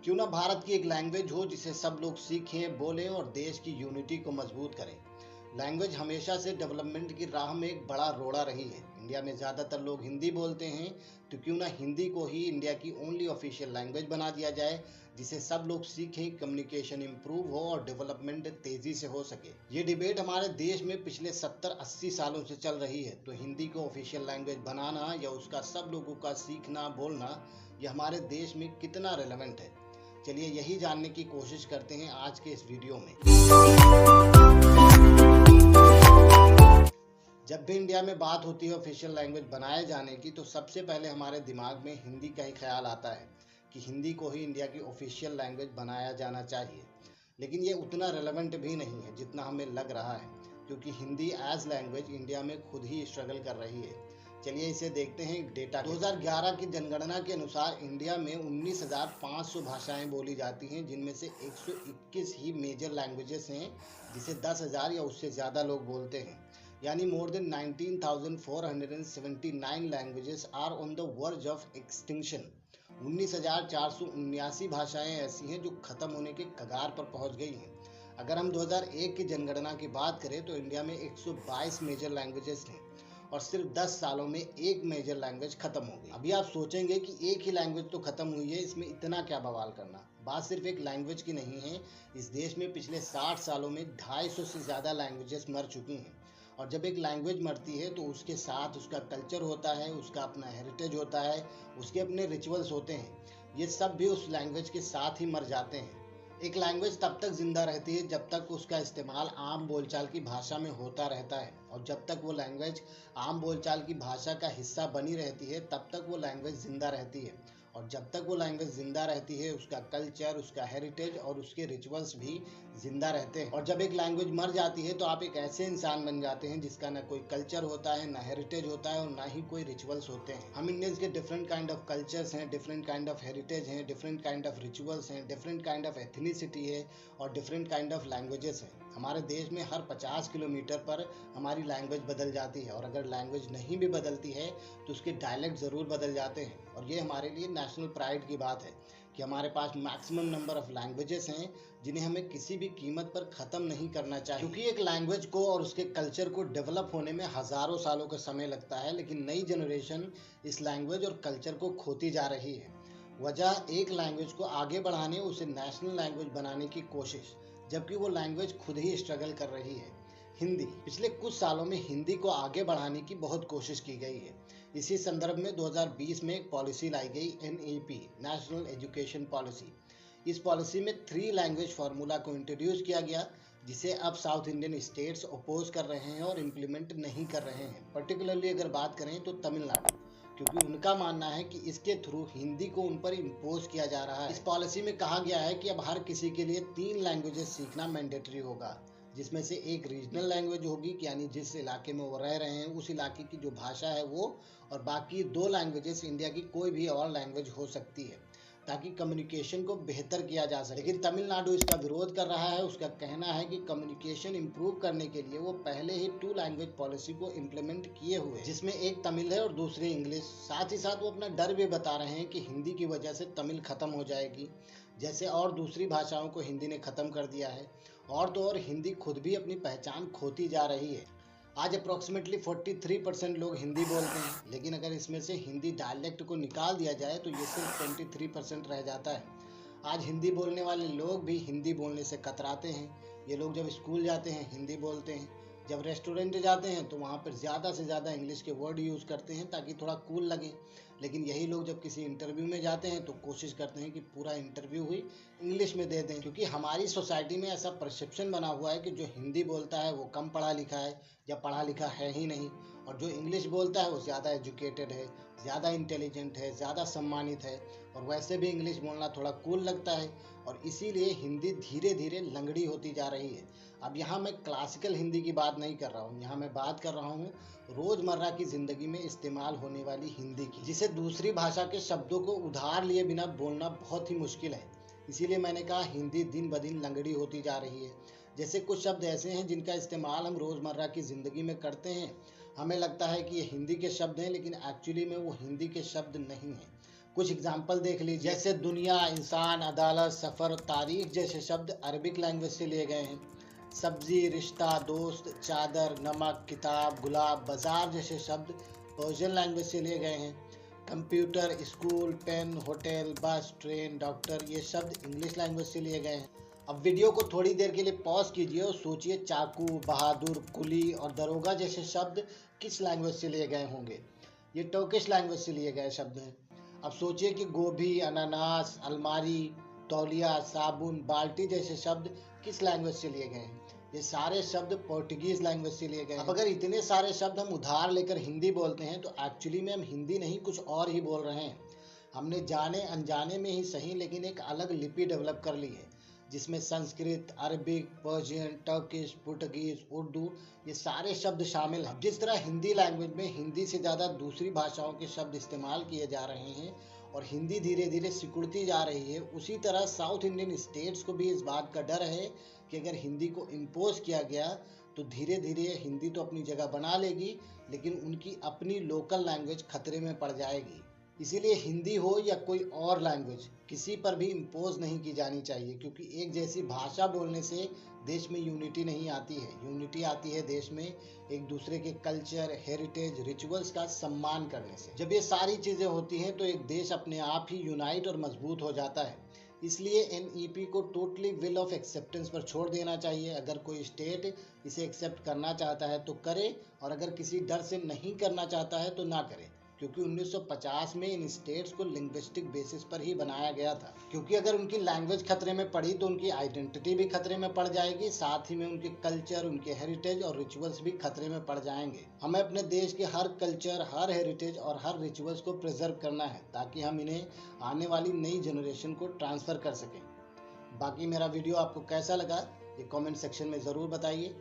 क्यों ना भारत की एक लैंग्वेज हो जिसे सब लोग सीखें, बोलें और देश की यूनिटी को मजबूत करें। लैंग्वेज हमेशा से डेवलपमेंट की राह में एक बड़ा रोड़ा रही है। इंडिया में ज़्यादातर लोग हिंदी बोलते हैं, तो क्यों ना हिंदी को ही इंडिया की ओनली ऑफिशियल लैंग्वेज बना दिया जाए, जिसे सब लोग सीखें, कम्युनिकेशन इंप्रूव हो और डेवलपमेंट तेज़ी से हो सके। ये डिबेट हमारे देश में पिछले 70-80 सालों से चल रही है। तो हिंदी को ऑफिशियल लैंग्वेज बनाना या उसका सब लोगों का सीखना, बोलना, ये हमारे देश में कितना रेलेवेंट है, चलिए यही जानने की कोशिश करते हैं आज के इस वीडियो में। जब भी इंडिया में बात होती है ऑफिशियल लैंग्वेज बनाए जाने की, तो सबसे पहले हमारे दिमाग में हिंदी का ही ख्याल आता है कि हिंदी को ही इंडिया की ऑफिशियल लैंग्वेज बनाया जाना चाहिए। लेकिन ये उतना रेलेवेंट भी नहीं है जितना हमें लग रहा है, क्योंकि हिंदी एज लैंग्वेज इंडिया में खुद ही स्ट्रगल कर रही है। चलिए इसे देखते हैं डेटा। 2011 की जनगणना के अनुसार इंडिया में 19,500 भाषाएं बोली जाती हैं, जिनमें से 121 ही मेजर लैंग्वेजेस हैं, जिसे 10,000 या उससे ज़्यादा लोग बोलते हैं। यानी more than 19,479 languages are on the verge of extinction. 19,479 भाषाएं ऐसी हैं जो खत्म होने के कगार पर पहुंच गई हैं। अगर हम 2001 की जनगणना की बात करें तो इंडिया में 122 मेजर लैंग्वेजेस हैं और सिर्फ 10 सालों में एक मेजर लैंग्वेज खत्म हो गई। अभी आप सोचेंगे कि एक ही लैंग्वेज तो खत्म हुई है, इसमें इतना क्या बवाल करना। बात सिर्फ एक लैंग्वेज की नहीं है। इस देश में पिछले 60 सालों में 250 से ज़्यादा लैंग्वेजेस मर चुकी हैं। और जब एक लैंग्वेज मरती है तो उसके साथ उसका कल्चर होता है, उसका अपना हेरिटेज होता है, उसके अपने रिचुअल्स होते हैं। ये सब भी उस लैंग्वेज के साथ ही मर जाते हैं। एक लैंग्वेज तब तक जिंदा रहती है जब तक उसका इस्तेमाल आम बोलचाल की भाषा में होता रहता है, और जब तक वो लैंग्वेज आम बोलचाल की भाषा का हिस्सा बनी रहती है तब तक वो लैंग्वेज जिंदा रहती है। और जब तक वो लैंग्वेज जिंदा रहती है उसका कल्चर, उसका हेरिटेज और उसके रिचुअल्स भी जिंदा रहते हैं। और जब एक लैंग्वेज मर जाती है तो आप एक ऐसे इंसान बन जाते हैं जिसका ना कोई कल्चर होता है, ना हेरिटेज होता है और ना ही कोई रिचुअल्स होते हैं। हम इंडियंस के डिफरेंट काइंड ऑफ कल्चर्स हैं, डिफरेंट काइंड ऑफ हेरिटेज हैं, डिफरेंट काइंड ऑफ रिचुअल्स हैं, डिफरेंट काइंड ऑफ एथनिसिटी है और डिफरेंट काइंड ऑफ लैंग्वेजेस हैं। हमारे देश में हर 50 किलोमीटर पर हमारी लैंग्वेज बदल जाती है, और अगर लैंग्वेज नहीं भी बदलती है तो उसके डायलेक्ट ज़रूर बदल जाते हैं। और ये हमारे लिए नेशनल प्राइड की बात है कि हमारे पास मैक्सिमम नंबर ऑफ लैंग्वेजेस हैं जिन्हें हमें किसी भी कीमत पर ख़त्म नहीं करना चाहिए। क्योंकि एक लैंग्वेज को और उसके कल्चर को डेवलप होने में हज़ारों सालों का समय लगता है, लेकिन नई जनरेशन इस लैंग्वेज और कल्चर को खोती जा रही है। वजह एक लैंग्वेज को आगे बढ़ाने, उसे नेशनल लैंग्वेज बनाने की कोशिश, जबकि वो लैंग्वेज खुद ही स्ट्रगल कर रही है। हिंदी पिछले कुछ सालों में हिंदी को आगे बढ़ाने की बहुत कोशिश की गई है। इसी संदर्भ में 2020 में एक पॉलिसी लाई गई, NEP, नेशनल एजुकेशन पॉलिसी। इस पॉलिसी में 3 लैंग्वेज फार्मूला को इंट्रोड्यूस किया गया, जिसे अब साउथ इंडियन स्टेट्स अपोज कर रहे हैं और इम्प्लीमेंट नहीं कर रहे हैं। पर्टिकुलरली अगर बात करें तो तमिलनाडु, क्योंकि उनका मानना है कि इसके थ्रू हिंदी को उन पर इम्पोज किया जा रहा है। इस पॉलिसी में कहा गया है कि अब हर किसी के लिए 3 लैंग्वेजेस सीखना मैंडेटरी होगा, जिसमें से एक रीजनल लैंग्वेज होगी, यानी जिस इलाके में वो रह रहे हैं उस इलाके की जो भाषा है वो, और बाकी 2 लैंग्वेजेस इंडिया की कोई भी और लैंग्वेज हो सकती है, ताकि कम्युनिकेशन को बेहतर किया जा सके। लेकिन तमिलनाडु इसका विरोध कर रहा है। उसका कहना है कि कम्युनिकेशन इंप्रूव करने के लिए वो पहले ही 2 लैंग्वेज पॉलिसी को इम्प्लीमेंट किए हुए, जिसमें एक तमिल है और दूसरी इंग्लिश। साथ ही साथ वो अपना डर भी बता रहे हैं कि हिंदी की वजह से तमिल खत्म हो जाएगी, जैसे और दूसरी भाषाओं को हिंदी ने खत्म कर दिया है। और तो और हिंदी खुद भी अपनी पहचान खोती जा रही है। आज अप्रॉक्सीमेटली 43% लोग हिंदी बोलते हैं, लेकिन अगर इसमें से हिंदी डायलेक्ट को निकाल दिया जाए तो ये सिर्फ 23% रह जाता है। आज हिंदी बोलने वाले लोग भी हिंदी बोलने से कतराते हैं। ये लोग जब स्कूल जाते हैं हिंदी बोलते हैं, जब रेस्टोरेंट जाते हैं तो वहाँ पर ज़्यादा से ज़्यादा इंग्लिश के वर्ड यूज़ करते हैं ताकि थोड़ा कूल लगे। लेकिन यही लोग जब किसी इंटरव्यू में जाते हैं तो कोशिश करते हैं कि पूरा इंटरव्यू ही इंग्लिश में दे दें, क्योंकि हमारी सोसाइटी में ऐसा परसेप्शन बना हुआ है कि जो हिंदी बोलता है वो कम पढ़ा लिखा है या पढ़ा लिखा है ही नहीं, और जो इंग्लिश बोलता है वो ज़्यादा एजुकेटेड है, ज़्यादा इंटेलिजेंट है, ज़्यादा सम्मानित है, और वैसे भी इंग्लिश बोलना थोड़ा कूल लगता है। और इसीलिए हिंदी धीरे धीरे लंगड़ी होती जा रही है। अब यहाँ मैं क्लासिकल हिंदी की बात नहीं कर रहा हूँ, यहाँ मैं बात कर रहा हूँ रोज़मर्रा की ज़िंदगी में इस्तेमाल होने वाली हिंदी की, जिसे दूसरी भाषा के शब्दों को उधार लिए बिना बोलना बहुत ही मुश्किल है। इसीलिए मैंने कहा हिंदी दिन ब दिन लंगड़ी होती जा रही है। जैसे कुछ शब्द ऐसे हैं जिनका इस्तेमाल हम रोज़मर्रा की ज़िंदगी में करते हैं, हमें लगता है कि ये हिंदी के शब्द हैं, लेकिन एक्चुअली में वो हिंदी के शब्द नहीं हैं। कुछ एग्जाम्पल देख लीजिए, जैसे दुनिया, इंसान, अदालत, सफ़र, तारीख जैसे शब्द अरबिक लैंग्वेज से लिए गए हैं। सब्जी, रिश्ता, दोस्त, चादर, नमक, किताब, गुलाब, बाजार जैसे शब्द पर्शियन लैंग्वेज से लिए गए हैं। कंप्यूटर, स्कूल, पेन, होटल, बस, ट्रेन, डॉक्टर ये शब्द इंग्लिश लैंग्वेज से लिए गए हैं। अब वीडियो को थोड़ी देर के लिए पॉज कीजिए और सोचिए चाकू, बहादुर, कुली और दरोगा जैसे शब्द किस लैंग्वेज से लिए गए होंगे। ये टर्किश लैंग्वेज से लिए गए शब्द हैं। अब सोचिए कि गोभी, अनानास, अलमारी, तौलिया, साबुन, बाल्टी जैसे शब्द किस लैंग्वेज से लिए गए हैं। ये सारे शब्द पोर्टुगीज लैंग्वेज से लिए गए। अब अगर इतने सारे शब्द हम उधार लेकर हिंदी बोलते हैं तो एक्चुअली में हम हिंदी नहीं कुछ और ही बोल रहे हैं। हमने जाने अनजाने में ही सही लेकिन एक अलग लिपि डेवलप कर ली है, जिसमें Sanskrit, Arabic, Persian, Turkish, Portuguese, Urdu ये सारे शब्द शामिल हैं। जिस तरह हिंदी लैंग्वेज में हिंदी से ज़्यादा दूसरी भाषाओं के शब्द इस्तेमाल किए जा रहे हैं और हिंदी धीरे धीरे सिकुड़ती जा रही है, उसी तरह साउथ इंडियन स्टेट्स को भी इस बात का डर है कि अगर हिंदी को इम्पोज किया गया तो धीरे धीरे हिंदी तो अपनी जगह बना लेगी लेकिन उनकी अपनी लोकल लैंग्वेज खतरे में पड़ जाएगी। इसीलिए हिंदी हो या कोई और लैंग्वेज किसी पर भी इम्पोज नहीं की जानी चाहिए, क्योंकि एक जैसी भाषा बोलने से देश में यूनिटी नहीं आती है। यूनिटी आती है देश में एक दूसरे के कल्चर, हेरिटेज, रिचुअल्स का सम्मान करने से। जब ये सारी चीज़ें होती हैं तो एक देश अपने आप ही यूनाइट और मजबूत हो जाता है। इसलिए एनईपी को टोटली विल ऑफ एक्सेप्टेंस पर छोड़ देना चाहिए। अगर कोई स्टेट इसे एक्सेप्ट करना चाहता है तो करे, और अगर किसी डर से नहीं करना चाहता है तो ना करे, क्योंकि 1950 में इन स्टेट्स को लिंग्विस्टिक बेसिस पर ही बनाया गया था। क्योंकि अगर उनकी लैंग्वेज खतरे में पड़ी तो उनकी आइडेंटिटी भी खतरे में पड़ जाएगी, साथ ही में उनके कल्चर, उनके हेरिटेज और रिचुअल्स भी खतरे में पड़ जाएंगे। हमें अपने देश के हर कल्चर, हर हेरिटेज और हर रिचुअल्स को प्रिजर्व करना है ताकि हम इन्हें आने वाली नई जनरेशन को ट्रांसफ़र कर सकें। बाकी मेरा वीडियो आपको कैसा लगा ये कमेंट सेक्शन में ज़रूर बताइए।